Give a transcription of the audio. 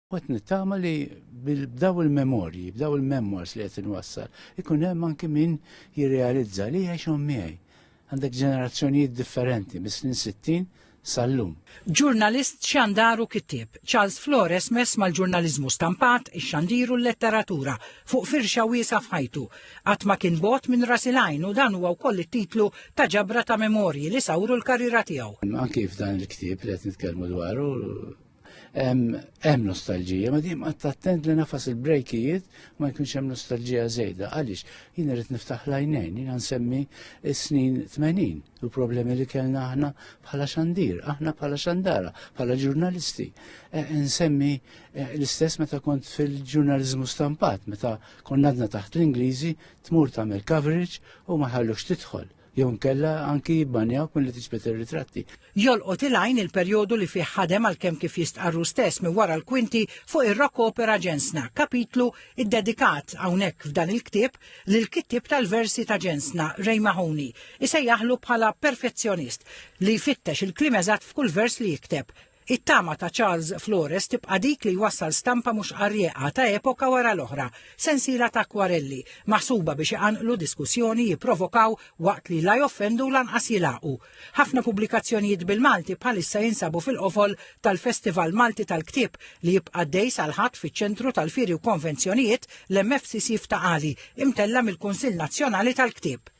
Qed nittama li b'daw il-memorji, b'daw il-memoirs li qed inwassal, ikun hemm anke min jirrealizza li jgħixhom miegħi. Għandek ġenerazzjonijiet differenti mis-snin 60 sal-lum. Ġurnalist xandaru kittieb, Charles Flores mess mal-ġurnaliżmu stampat, ix-xandiru l-letteratura fuq firxa wiesa f'ħajtu. Qatt ma kien bot minn rasilajn u dan huwa wkoll it-titlu ta' ġabra ta' memorji li sawru l-karriera tiegħu. Anke f'dan il-ktieb li qed nitkellmu dwaru hemm nostalġija, ma dejjem qatt attent li nafas il-brejkijiet ma jkunx hemm nostalġija żejda. Għaliex jien irid niftaħ l-għajnejn, jien nsemmi s-snin 80 u problemi li kellna aħna bħala xandir, aħna bħala xandara, bħala ġurnalisti. Nsemmi l-istess meta kont fil-ġurnaliżmu stampat, meta konna għadna taħt l-Ingliżi tmur tagħmel coverage u ma ħallux tidħol. Jew nkella anki jibbanjawk minn li tiġbed ir-ritratti. Jolqot il-għajn il-perjodu li fih ħadem għalkemm kif jistqarru stess minn wara l-kwinti fuq ir-rock opera Ġensna, kapitlu iddedikat hawnhekk f'dan il-ktieb lil kittieb tal-versi ta' Ġensna, Ray Mahoney, isejjaħlu bħala perfezzjonist li jfittex il-kliem eżatt f'kull vers li jikteb. It-tama ta' Charles Flores tibqa' dik li jwassal stampa mhux qarrieqa ta' epoka wara l-oħra, sensiela ta' akwarelli, maħsuba biex iqanqlu diskussjoni jipprovokaw waqt li la joffendu lanqas jilaqu. Ħafna pubblikazzjonijiet bil-Malti bħalissa jinsabu fil-qofol tal-Festival Malti tal-Ktieb li jibqa' dej sal-ħadd fiċ-ċentru tal-Firji u Konvenzjonijiet l-MFCC f'Taqali, imtella mill-Kunsill Nazzjonali tal-Ktieb.